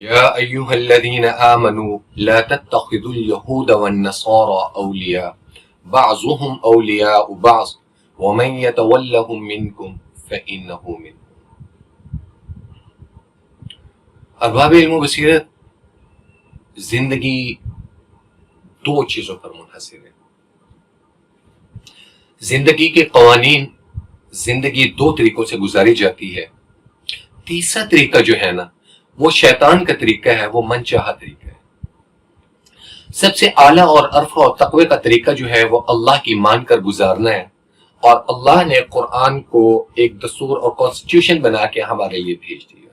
يا أيها الذين آمنوا لا تتخذوا اليهود والنصارى أولياء بعضهم أولياء بعض ومن يتولهم منكم فإنه منهم۔ ارباب علم و بصیرت، زندگی دو چیزوں پر منحصر ہے۔ زندگی کے قوانین، زندگی دو طریقوں سے گزاری جاتی ہے۔ تیسرا طریقہ جو ہے نا، وہ شیطان کا طریقہ ہے، وہ من چاہا طریقہ ہے۔ سب سے اعلیٰ اور عرفہ اور تقوی کا طریقہ جو ہے وہ اللہ کی مان کر گزارنا ہے، اور اللہ نے قرآن کو ایک دستور اور کانسٹیٹیوشن بنا کے ہمارے لیے بھیج دیا،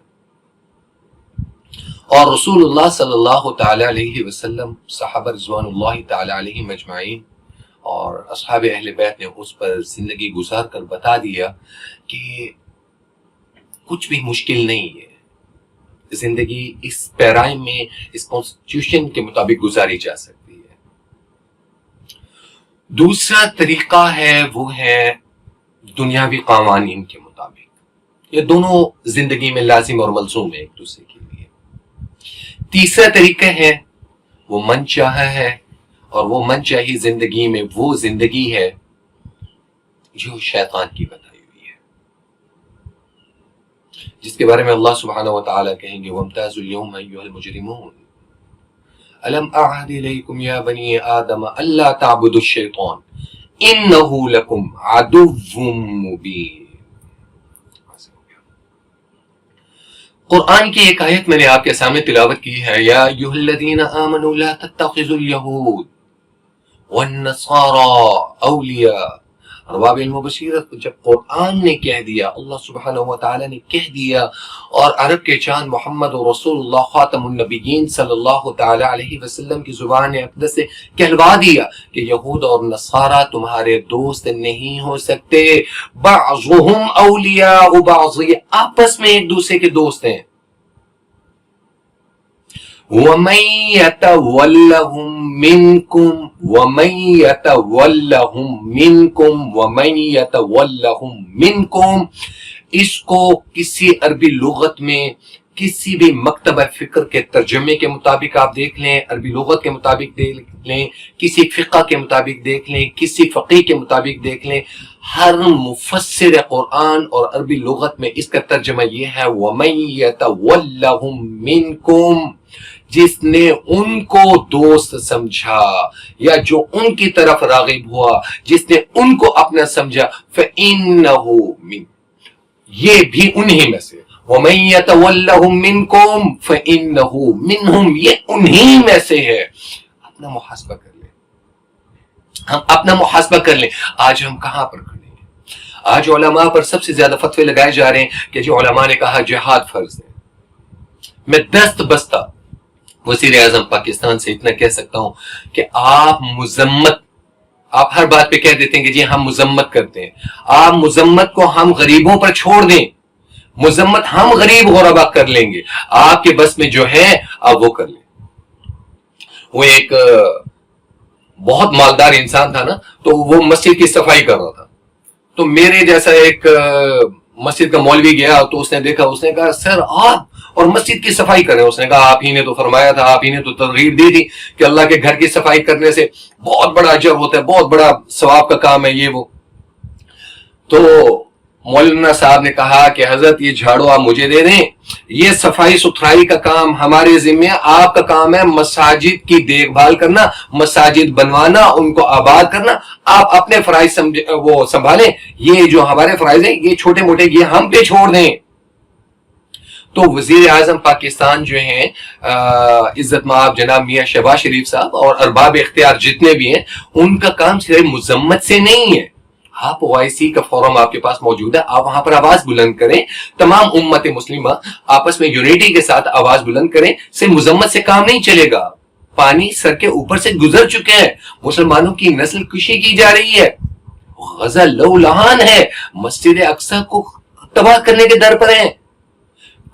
اور رسول اللہ صلی اللہ تعالی علیہ وسلم، صحابہ رضوان اللہ تعالی علیہم اجمعین اور اصحاب اہل بیت نے اس پر زندگی گزار کر بتا دیا کہ کچھ بھی مشکل نہیں ہے، زندگی اس پیرائم میں، اس کانسٹیٹیوشن کے مطابق گزاری جا سکتی ہے۔ دوسرا طریقہ ہے وہ ہے دنیاوی قوانین کے مطابق۔ یہ دونوں زندگی میں لازم اور ملزوم ہے ایک دوسرے کے لیے۔ تیسرا طریقہ ہے وہ من چاہا ہے، اور وہ من چاہی زندگی میں وہ زندگی ہے جو شیطان کی بتائی ہوئی ہے، جس کے بارے میں اللہ سبحانہ وتعالی کہیں گے وَامْتَازُوا الْيَوْمَ أَيُّهَا الْمُجْرِمُونَ أَلَمْ أَعْهَدْ إِلَيْكُمْ يَا بَنِي آدَمَ أَلَّا تَعْبُدُوا الشَّيْطَانَ إِنَّهُ لَكُمْ عَدُوٌّ مُّبِينٌ۔ قرآن کی ایک آیت میں نے آپ کے سامنے تلاوت کی ہے، یا ایھا الذین آمنوا لا تتخذوا اليہود والنصارى اولیاء۔ ارباب علم و بصیرت، جب قرآن نے کہہ دیا، اللہ سبحانہ وتعالی نے کہہ دیا، اور عرب کے چاند محمد رسول اللہ خاتم النبیین صلی اللہ تعالی علیہ وسلم کی زبان اقدس سے کہلوا دیا کہ یہود اور نصارہ تمہارے دوست نہیں ہو سکتے، بعضهم اولیاء بعض، یہ آپس میں ایک دوسرے کے دوست ہیں۔ وَمَن يَتَوَلَّهُم مِّنكُمْ وَمَن يَتَوَلَّهُم مِّنكُمْ وَمَن يَتَوَلَّهُم مِّنكُمْ، اس کو کسی عربی لغت میں کسی بھی مکتبہ فکر کے ترجمے کے مطابق آپ دیکھ لیں، عربی لغت کے مطابق دیکھ لیں، کسی فقہ کے مطابق دیکھ لیں، کسی فقیہ کے مطابق دیکھ لیں، ہر مفسر قرآن اور عربی لغت میں اس کا ترجمہ یہ ہے وَمَن يَتَوَلَّهُم مِّنكُمْ، جس نے ان کو دوست سمجھا یا جو ان کی طرف راغب ہوا، جس نے ان کو اپنا سمجھا، فَإِنَّهُ مِن، یہ بھی انہی میں سے، وَمَن يَتَوَلَّهُم مِّنكُمْ فَإِنَّهُ مِنْهُمْ، یہ انہی میں سے ہے۔ اپنا محاسبہ کر لیں، ہم اپنا محاسبہ کر لیں، آج ہم کہاں پر کھڑے ہیں؟ آج علماء پر سب سے زیادہ فتوے لگائے جا رہے ہیں کہ جو علماء نے کہا جہاد فرض ہے۔ میں دست بستہ وزیر اعظم پاکستان سے اتنا کہہ سکتا ہوں کہ آپ مذمت، آپ ہر بات پہ کہہ دیتے ہیں کہ جی ہم مذمت کرتے ہیں، آپ مذمت کو ہم غریبوں پر چھوڑ دیں، مذمت ہم غریب غربا کر لیں گے، آپ کے بس میں جو ہے آپ وہ کر لیں۔ وہ ایک بہت مالدار انسان تھا نا، تو وہ مسجد کی صفائی کر رہا تھا، تو میرے جیسا ایک مسجد کا مولوی گیا تو اس نے دیکھا، اس نے کہا سر آپ اور مسجد کی صفائی کریں؟ اس نے کہا آپ ہی نے تو فرمایا تھا، آپ ہی نے تو ترغیب دی تھی کہ اللہ کے گھر کی صفائی کرنے سے بہت بڑا اجر ہوتا ہے، بہت بڑا ثواب کا کام ہے یہ وہ۔ تو مولانا صاحب نے کہا کہ حضرت یہ جھاڑو آپ مجھے دے دیں، یہ صفائی ستھرائی کا کام ہمارے ذمہ، آپ کا کام ہے مساجد کی دیکھ بھال کرنا، مساجد بنوانا، ان کو آباد کرنا، آپ اپنے فرائض وہ سنبھالیں، یہ جو ہمارے فرائض ہیں یہ چھوٹے موٹے یہ ہم پہ چھوڑ دیں۔ تو وزیر اعظم پاکستان جو ہیں عزت مآب جناب میاں شہباز شریف صاحب اور ارباب اختیار جتنے بھی ہیں، ان کا کام صرف مذمت سے نہیں ہے۔ آپ OIC کا فورم آپ کے پاس موجود ہے، آپ وہاں پر آواز بلند کریں، تمام امت مسلمہ آپس میں یونیٹی کے ساتھ آواز بلند کریں، صرف مذمت سے کام نہیں چلے گا۔ پانی سر کے اوپر سے گزر چکے ہیں، مسلمانوں کی نسل کشی کی جا رہی ہے، غزہ لہولہان ہے، مسجد اقصی کو تباہ کرنے کے در پر ہیں۔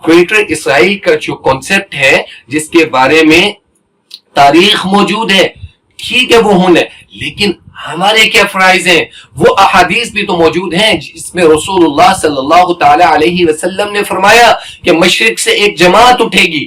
گریٹر اسرائیل کا جو کانسیپٹ ہے جس کے بارے میں تاریخ موجود ہے، ٹھیک ہے وہ ہونا ہے، لیکن ہمارے کیا فرائض ہیں؟ وہ احادیث بھی تو موجود ہیں جس میں رسول اللہ صلی اللہ تعالی علیہ وسلم نے فرمایا کہ مشرق سے ایک جماعت اٹھے گی،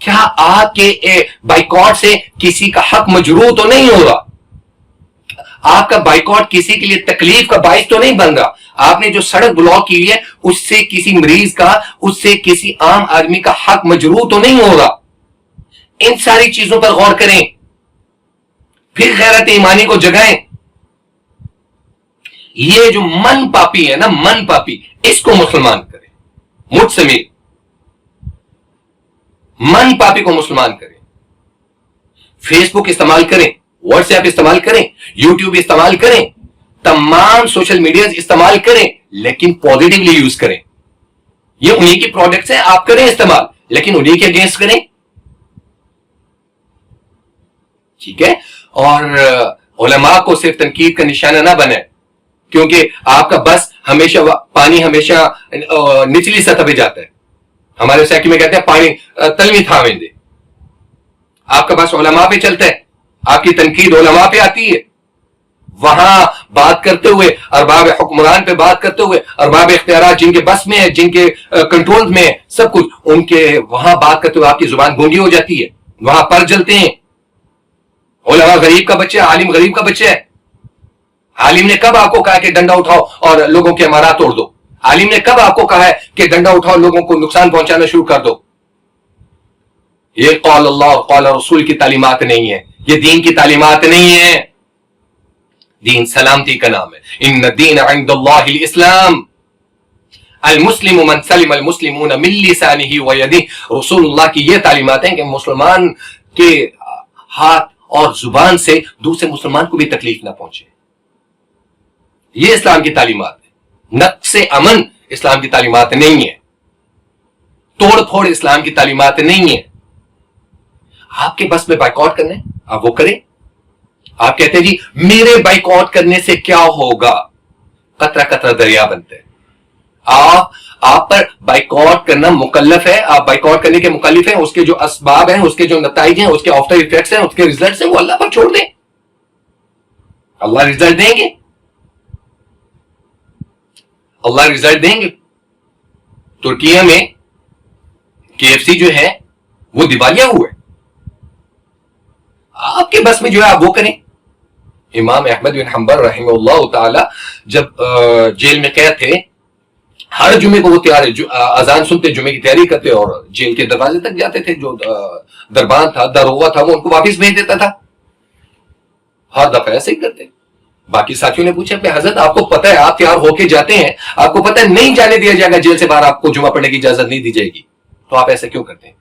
کیا آپ کے بائیکاٹ سے کسی کا حق مجروح تو نہیں ہو رہا؟ آپ کا بائیکاٹ کسی کے لیے تکلیف کا باعث تو نہیں بن رہا؟ آپ نے جو سڑک بلاک کی ہے اس سے کسی مریض کا، اس سے کسی عام آدمی کا حق مجروح تو نہیں ہو رہا؟ ان ساری چیزوں پر غور کریں، پھر غیرت ایمانی کو جگائیں. یہ جو من پاپی ہے نا، من پاپی، اس کو مسلمان کریں. مجھ سمیت من پاپی کو مسلمان کریں. فیس بک استعمال کریں، واٹس ایپ استعمال کریں، یوٹیوب استعمال کریں، تمام سوشل میڈیاز استعمال کریں، لیکن پازیٹیولی یوز کریں. یہ انہی کی پروڈکٹس ہیں، آپ کریں استعمال، لیکن انہی کے اگینسٹ کریں. ٹھیک ہے؟ اور علماء کو صرف تنقید کا نشانہ نہ بنے، کیونکہ آپ کا بس ہمیشہ پانی ہمیشہ نچلی سطح پہ جاتا ہے. ہمارے سائیکی میں کہتے ہیں پانی تلوی تھاویں دے. آپ کا بس علماء پہ چلتا ہے، آپ کی تنقید علماء پہ آتی ہے. وہاں بات کرتے ہوئے، ارباب حکمران پہ بات کرتے ہوئے، ارباب اختیارات جن کے بس میں ہے، جن کے کنٹرول میں ہے سب کچھ، ان کے وہاں بات کرتے ہوئے آپ کی زبان گونگی ہو جاتی ہے، وہاں پر جلتے ہیں. علماء غریب کا بچہ ہے، عالم غریب کا بچہ ہے. عالم نے کب آپ کو کہا کہ ڈنڈا اٹھاؤ اور لوگوں کے امارات توڑ دو؟ عالم نے کب آپ کو کہا ہے کہ ڈنڈا اٹھاؤ لوگوں کو نقصان پہنچانا شروع کر دو؟ یہ قول اللہ اور قول رسول کی تعلیمات نہیں ہے، یہ دین کی تعلیمات نہیں ہے. دین سلامتی کا نام ہے. ان الدین عند اللہ الاسلام، المسلم من سلم المسلمون من لسانه ویدہ. رسول اللہ کی یہ تعلیمات ہیں کہ مسلمان کے ہاتھ اور زبان سے دوسرے مسلمان کو بھی تکلیف نہ پہنچے. یہ اسلام کی تعلیمات ہے. نقص امن اسلام کی تعلیمات نہیں ہے، توڑ پھوڑ اسلام کی تعلیمات نہیں ہے. آپ کے بس میں بائیکاٹ کرنا ہے، آپ وہ کریں. آپ کہتے ہیں جی میرے بائیکاٹ کرنے سے کیا ہوگا؟ قطرہ قطرہ دریا بنتے ہیں. آپ پر بائیکاٹ کرنا مکلف ہے، آپ بائیکاٹ کرنے کے مکلف ہیں. اس کے جو اسباب ہیں، اس کے جو نتائج ہیں، اس کے آفٹر ایفیکٹس ہیں، اس کے ریزلٹس ہیں، وہ اللہ پر چھوڑ دیں. اللہ ریزلٹ دیں گے، اللہ ریزلٹ دیں گے. ترکیہ میں KFC جو ہے وہ دیوالیہ ہوا ہے. آپ کے بس میں جو ہے آپ وہ کریں. امام احمد بن حنبل رحمہ اللہ تعالی جب جیل میں قید تھے، ہر جمعے کو وہ اذان سنتے، جمعے کی تیاری کرتے اور جیل کے دروازے تک جاتے تھے. جو دربان تھا، داروغہ تھا، وہ ان کو واپس بھیج دیتا تھا. ہر دفعہ ایسے ہی کرتے. باقی ساتھیوں نے پوچھا کہ حضرت آپ کو پتہ ہے آپ تیار ہو کے جاتے ہیں، آپ کو پتہ ہے نہیں جانے دیا جائے گا جیل سے باہر، آپ کو جمعہ پڑھنے کی اجازت نہیں دی جائے گی، تو آپ ایسا کیوں کرتے ہیں؟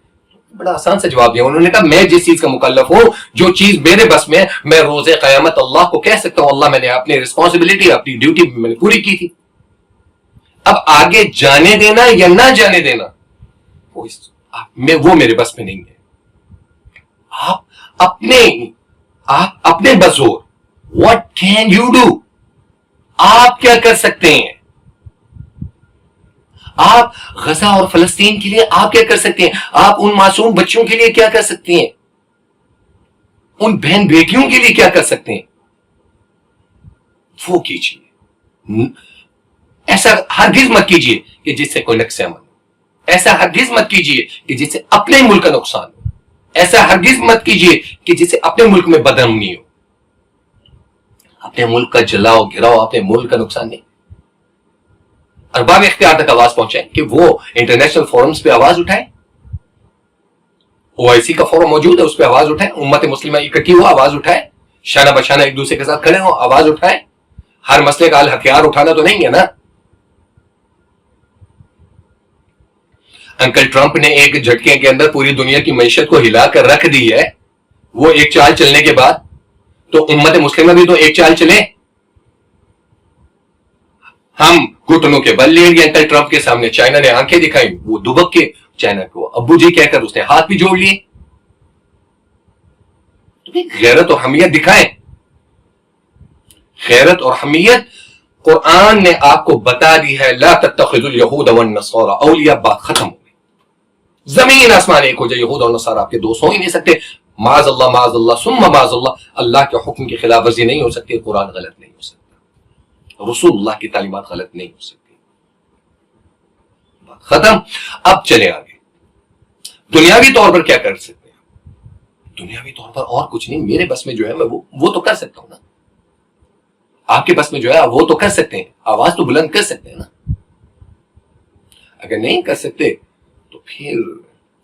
بڑا آسان سے جواب دیا. انہوں نے کہا میں جس چیز کا مکلف ہوں، جو چیز میرے بس میں، میں روز قیامت اللہ کو کہہ سکتا ہوں اللہ میں نے اپنی رسپانسبلٹی، اپنی ڈیوٹی میں نے پوری کی تھی. اب آگے جانے دینا یا نہ جانے دینا وہ میرے بس میں نہیں ہے. آپ اپنے بزور what can you do؟ آپ کیا کر سکتے ہیں؟ آپ غزہ اور فلسطین کے لیے آپ کیا کر سکتے ہیں؟ آپ ان معصوم بچوں کے لیے کیا کر سکتے ہیں؟ ان بہن بیٹیوں کے لیے کیا کر سکتے ہیں؟ وہ کیجیے. ایسا ہرگز مت کیجیے کہ جس سے کوئی نقص امن ہو. ایسا ہرگز مت کیجیے کہ جس سے اپنے ملک کا نقصان ہو. ایسا ہرگز مت کیجیے کہ جس سے اپنے ملک میں بدامنی ہو. اپنے ملک کا جلاؤ گھراؤ، اپنے ملک کا نقصان نہیں. ارباب اختیار تک آواز پہنچائیں کہ وہ انٹرنیشنل فورمز پہ آواز اٹھائیں. OIC کا فورم موجود ہے، اس پہ آواز اٹھائیں. امت مسلمہ اکٹھی ہو، آواز اٹھائیں. شانہ بشانہ ایک دوسرے کے ساتھ کھڑے ہوں، آواز اٹھائیں. ہر مسئلے کا حل ہتھیار اٹھانا تو نہیں ہے نا. انکل ٹرمپ نے ایک جھٹکے کے اندر پوری دنیا کی معیشت کو ہلا کر رکھ دی ہے. وہ ایک چال چلنے کے بعد تو امت مسلمہ بھی تو ایک چال چلے. ہم گھٹنوں کے بل لیٹ گئے انکل ٹرمپ کے سامنے. چائنا نے آنکھیں دکھائی، وہ دبک کے چائنا کو ابو جی کہہ کر اس نے ہاتھ بھی جوڑ لیے. غیرت اور حمیت دکھائیں. غیرت اور حمیت قرآن نے آپ کو بتا دی ہے. لا تتخذوا اليهود والنصارى اولیاء. بات ختم ہو گئی. زمین آسمان ایک ہو جائے، یہود اور نصارہ آپ کے دوست ہو ہی نہیں سکتے. معاذ اللہ ثم معاذ اللہ کے حکم کی خلاف ورزی نہیں ہو سکتی. قرآن غلط نہیں ہو سکتا، رسول اللہ کی تعلیمات غلط نہیں ہو سکتی. بات ختم. اب چلے آگے. دنیاوی طور پر کیا کر سکتے ہیں؟ دنیاوی طور پر اور کچھ نہیں، میرے بس میں جو ہے میں وہ تو کر سکتا ہوں نا. آپ کے بس میں جو ہے وہ تو کر سکتے ہیں، آواز تو بلند کر سکتے ہیں نا. اگر نہیں کر سکتے تو پھر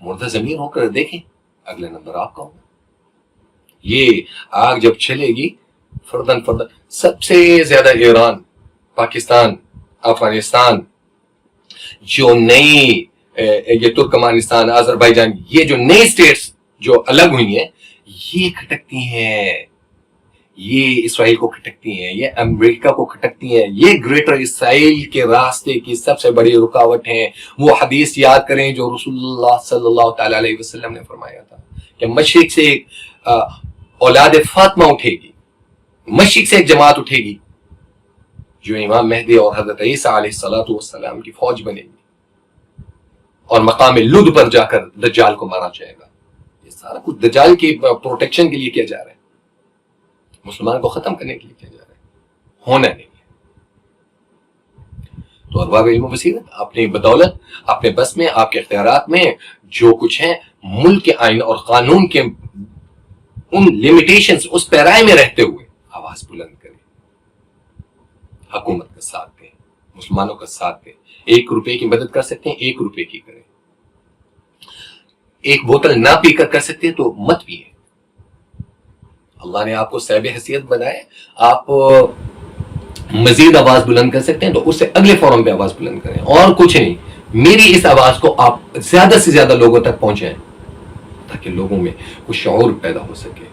مردہ زمین ہو کر دیکھیں، اگلا نمبر آپ کا ہوگا. یہ آگ جب چلے گی فردن سب سے زیادہ ایران، پاکستان، افغانستان، جو نئی یہ ترکمانستان، آذربائیجان، یہ جو نئی سٹیٹس جو الگ ہوئی ہیں، یہ کھٹکتی ہیں، یہ اسرائیل کو کھٹکتی ہیں، یہ امریکہ کو کھٹکتی ہیں. یہ گریٹر اسرائیل کے راستے کی سب سے بڑی رکاوٹ ہیں. وہ حدیث یاد کریں جو رسول اللہ صلی اللہ تعالی علیہ وسلم نے فرمایا تھا کہ مشرق سے ایک اولاد فاطمہ اٹھے گی، مشرق سے ایک جماعت اٹھے گی جو امام مہدی اور حضرت عیسیٰ علیہ السلام کی فوج بنے گی، اور مقام لد پر جا کر دجال کو مارا جائے گا. یہ سارا کچھ دجال کی پروٹیکشن کے لیے کیا جا رہا ہے، مسلمان کو ختم کرنے کے لیے کیا جا رہا ہے، ہونا نہیں ہے. تو ارباب علم و بصیرت اپنی بدولت، اپنے بس میں، آپ کے اختیارات میں جو کچھ ہے، ملک کے آئین اور قانون کے ان لیمیٹیشنز، اس پیرائے میں رہتے ہوئے آواز بلند کریں، حکومت کا ساتھ دیں، مسلمانوں کا ساتھ دیں. 1 روپے کی مدد کر سکتے ہیں، 1 روپے کی کریں. 1 بوتل نہ پی کر سکتے تو مت پیئے. اللہ نے آپ کو صاحب حیثیت بنائے، آپ مزید آواز بلند کر سکتے ہیں تو اس سے اگلے فورم پہ آواز بلند کریں، اور کچھ نہیں. میری اس آواز کو آپ زیادہ سے زیادہ لوگوں تک پہنچائیں تاکہ لوگوں میں کچھ شعور پیدا ہو سکے.